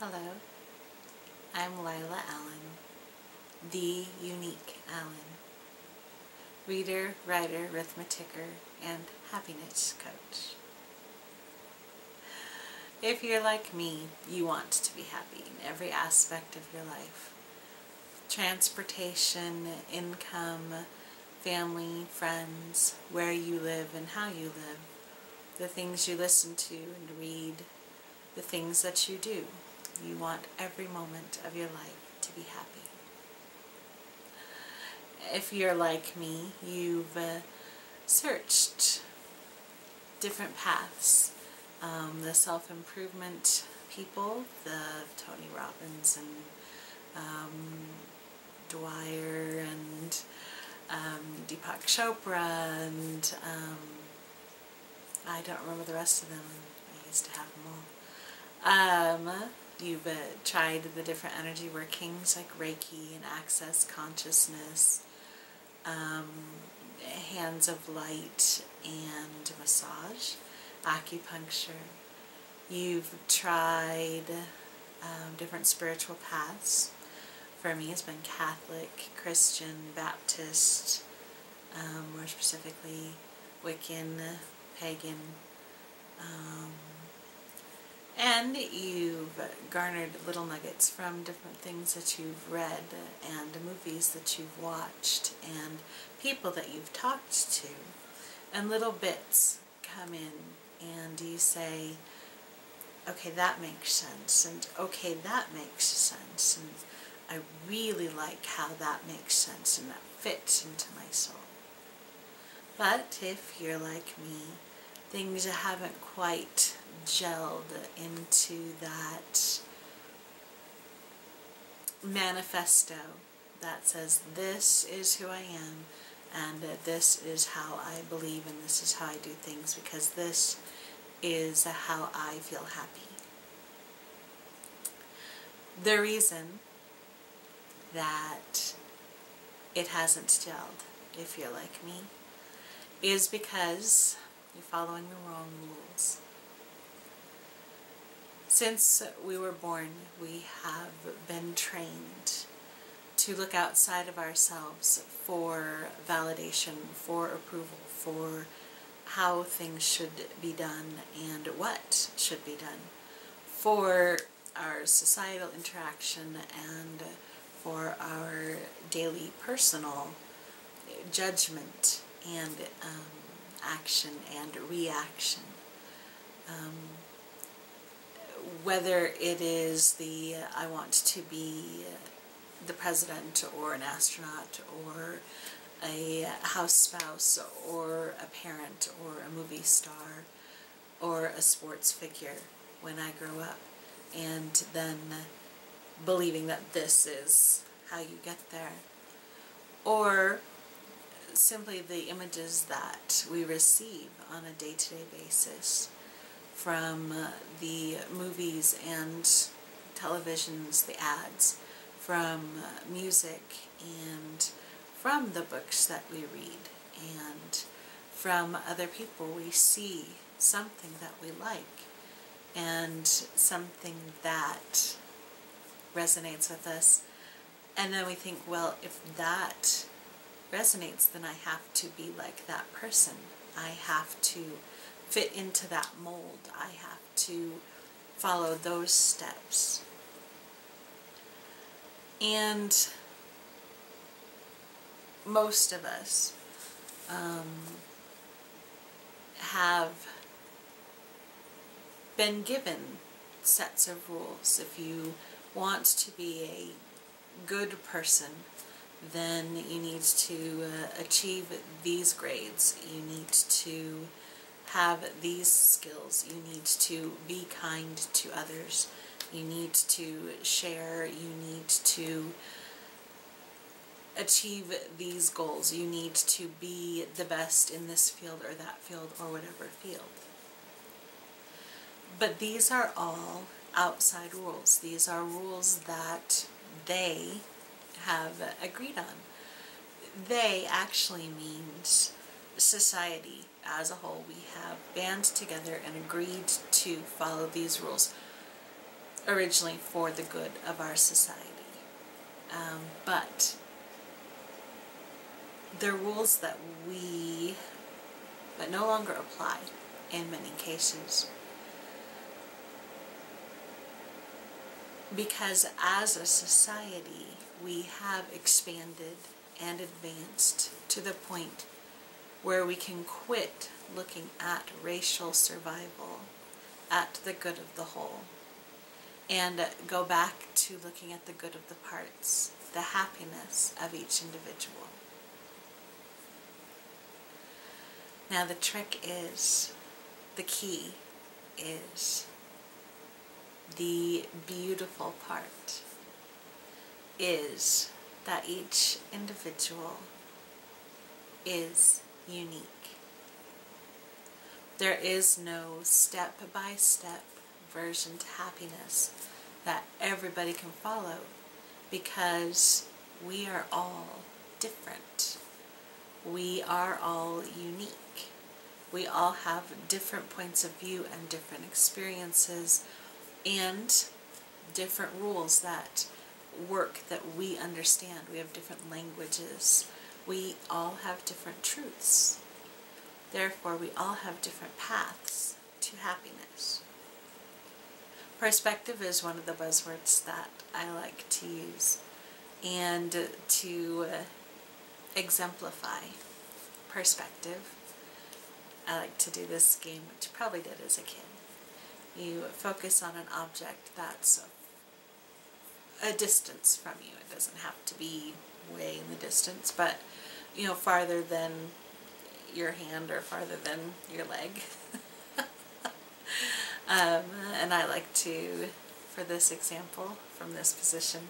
Hello, I'm Lila Allen, the unique Allen, reader, writer, arithmeticker, and happiness coach. If you're like me, you want to be happy in every aspect of your life. Transportation, income, family, friends, where you live and how you live, the things you listen to and read, the things that you do. You want every moment of your life to be happy. If you're like me, you've searched different paths. The self-improvement people, the Tony Robbins and Dwyer and Deepak Chopra and I don't remember the rest of them. I used to have them all. You've tried the different energy workings like Reiki and Access Consciousness, hands of light and massage, acupuncture. You've tried different spiritual paths. For me, it's been Catholic, Christian, Baptist, more specifically Wiccan, pagan, and you've garnered little nuggets from different things that you've read and movies that you've watched and people that you've talked to, and little bits come in and you say, okay, that makes sense, and okay, that makes sense, and I really like how that makes sense and that fits into my soul. But if you're like me, things haven't quite gelled into that manifesto that says this is who I am and this is how I believe and this is how I do things because this is how I feel happy. The reason that it hasn't gelled, if you're like me, is because you're following the wrong rules. Since we were born, we have been trained to look outside of ourselves for validation, for approval, for how things should be done and what should be done, for our societal interaction and for our daily personal judgment and action and reaction. Whether it is the I want to be the president or an astronaut or a house spouse or a parent or a movie star or a sports figure when I grow up, and then believing that this is how you get there, or simply the images that we receive on a day-to-day basis from the movies and televisions, the ads, from music and from the books that we read and from other people. We see something that we like and something that resonates with us, and then we think, well, if that resonates, then I have to be like that person. I have to fit into that mold. I have to follow those steps. And most of us have been given sets of rules. If you want to be a good person, then you need to achieve these grades. You need to have these skills. You need to be kind to others. You need to share. You need to achieve these goals. You need to be the best in this field or that field or whatever field. But these are all outside rules. These are rules that they have agreed on. They actually means society as a whole. We have band together and agreed to follow these rules. originally for the good of our society. But they're rules that no longer apply in many cases. Because as a society, we have expanded and advanced to the point where we can quit looking at racial survival, at the good of the whole, and go back to looking at the good of the parts, the happiness of each individual. Now the trick is, the key is, the beautiful part is that each individual is unique. There is no step-by-step version to happiness that everybody can follow, because we are all different. We are all unique. We all have different points of view and different experiences and different rules that work that we understand. We have different languages. We all have different truths. Therefore, we all have different paths to happiness. Perspective is one of the buzzwords that I like to use, and to exemplify perspective, I like to do this game, which you probably did as a kid. You focus on an object that's a distance from you. It doesn't have to be way in the distance, but farther than your hand or farther than your leg. And I like to, for this example, from this position,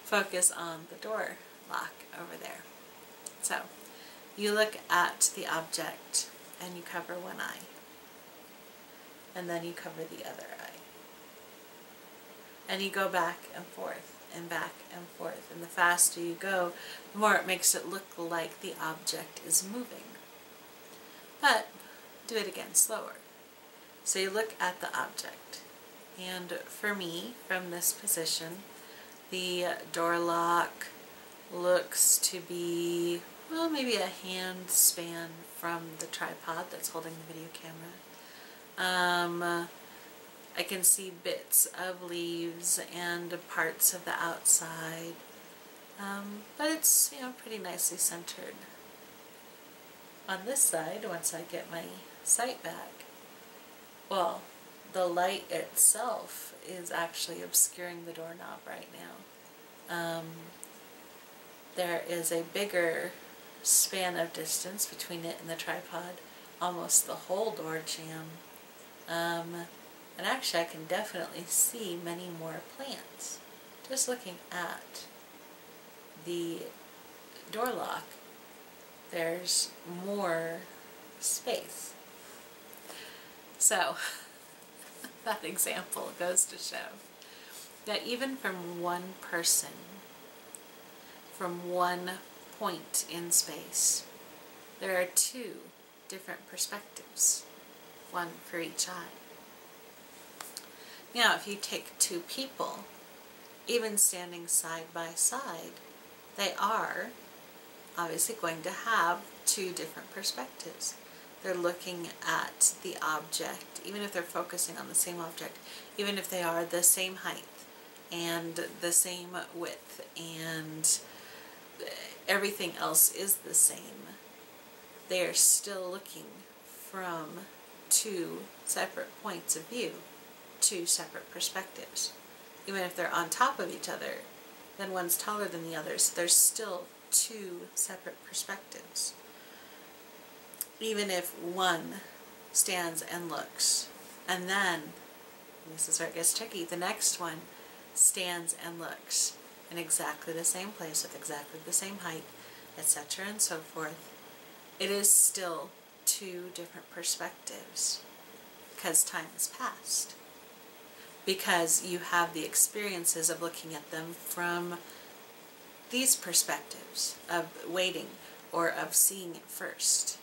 focus on the door lock over there. So you look at the object and you cover one eye, and then you cover the other eye, and you go back and forth and back and forth, and the faster you go, the more it makes it look like the object is moving. But do it again slower. So you look at the object, and for me, from this position, the door lock looks to be, well, maybe a hand span from the tripod that's holding the video camera. I can see bits of leaves and parts of the outside, but it's, pretty nicely centered. On this side, once I get my sight back, well, the light itself is actually obscuring the doorknob right now. There is a bigger span of distance between it and the tripod, almost the whole door jamb. And actually I can definitely see many more plants. Just looking at the door lock, there's more space. So, that example goes to show that even from one person, from one point in space, there are two different perspectives, one for each eye. Now, if you take two people, even standing side by side, they are obviously going to have two different perspectives. They're looking at the object, even if they're focusing on the same object, even if they are the same height and the same width and everything else is the same, they are still looking from two separate points of view, two separate perspectives. Even if they're on top of each other, then one's taller than the other, so there's still two separate perspectives. Even if one stands and looks, and then, this is where it gets tricky, the next one stands and looks in exactly the same place with exactly the same height, etc. and so forth, it is still two different perspectives, because time has passed. Because you have the experiences of looking at them from these perspectives, of waiting or of seeing it first.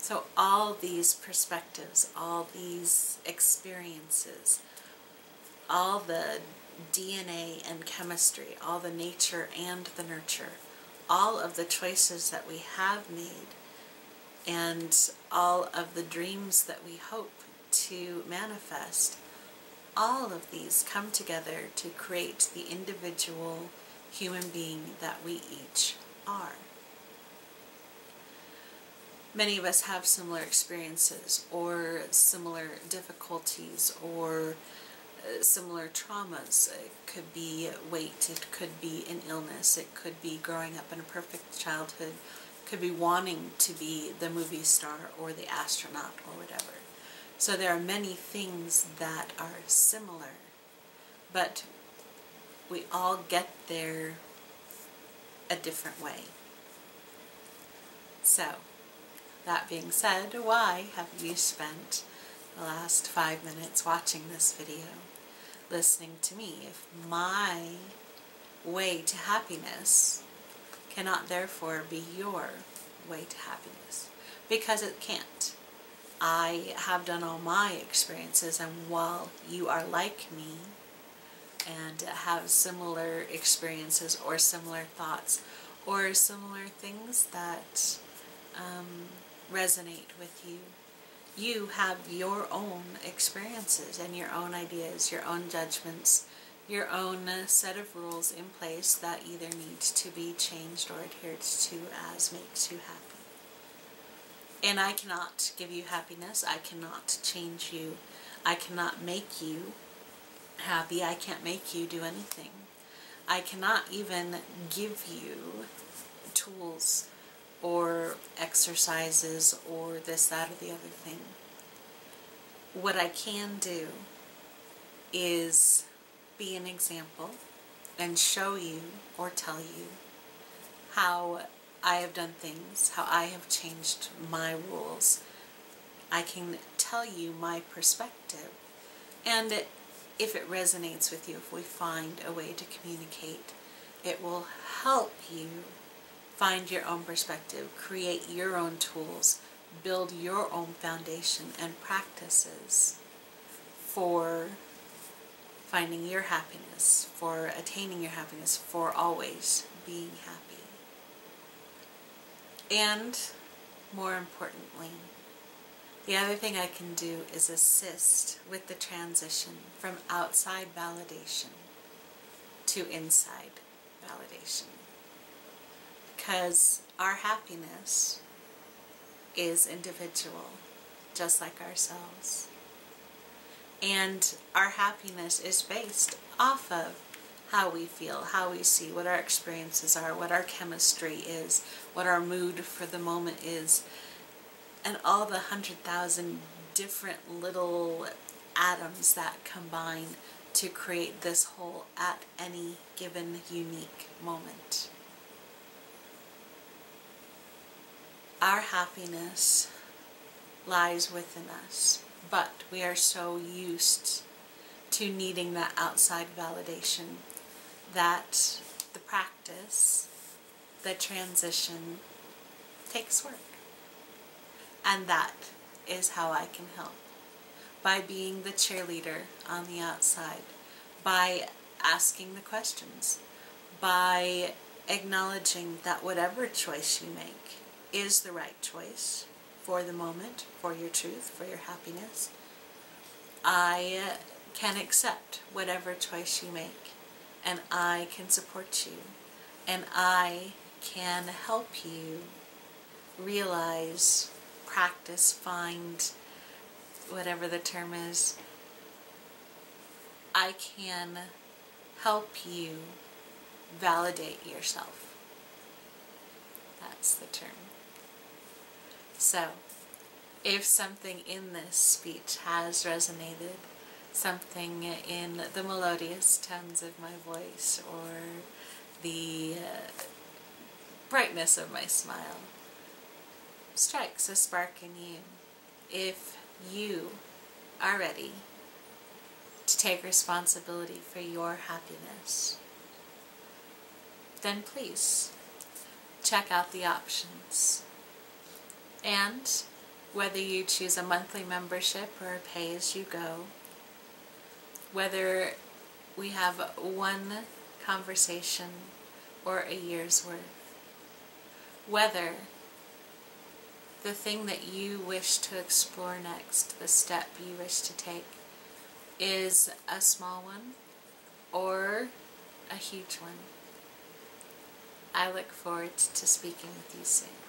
So all these perspectives, all these experiences all the DNA and chemistry, all the nature and the nurture, all of the choices that we have made, and all of the dreams that we hope to manifest, all of these come together to create the individual human being that we each are. Many of us have similar experiences or similar difficulties or similar traumas. It could be weight, it could be an illness, it could be growing up in a perfect childhood, it could be wanting to be the movie star or the astronaut or whatever. So there are many things that are similar, but we all get there a different way. So, that being said, why have you spent the last 5 minutes watching this video, listening to me, if my way to happiness cannot therefore be your way to happiness? Because it can't. I have done all my experiences, and while you are like me and have similar experiences or similar thoughts or similar things that resonate with you, you have your own experiences and your own ideas, your own judgments, your own set of rules in place that either need to be changed or adhered to as makes you happy. And I cannot give you happiness. I cannot change you. I cannot make you happy. I can't make you do anything. I cannot even give you tools or exercises or this, that, or the other thing. What I can do is be an example and show you or tell you how I have done things, how I have changed my rules. I can tell you my perspective, and if it resonates with you, if we find a way to communicate, it will help you find your own perspective, create your own tools, build your own foundation and practices for finding your happiness, for attaining your happiness, for always being happy. And more importantly, the other thing I can do is assist with the transition from outside validation to inside validation. Because our happiness is individual, just like ourselves. And our happiness is based off of how we feel, how we see, what our experiences are, what our chemistry is, what our mood for the moment is, and all the 100,000 different little atoms that combine to create this whole at any given unique moment. Our happiness lies within us, but we are so used to needing that outside validation that the practice, the transition, takes work. And that is how I can help. By being the cheerleader on the outside, by asking the questions, by acknowledging that whatever choice you make is the right choice for the moment, for your truth, for your happiness. I can accept whatever choice you make, and I can support you, and I can help you realize, practice, find, whatever the term is. I can help you validate yourself. That's the term. So, if something in this speech has resonated, something in the melodious tones of my voice or the brightness of my smile strikes a spark in you, if you are ready to take responsibility for your happiness, then please check out the options. And whether you choose a monthly membership or a pay-as-you-go, whether we have one conversation or a year's worth, whether the thing that you wish to explore next, the step you wish to take, is a small one or a huge one. I look forward to speaking with you soon.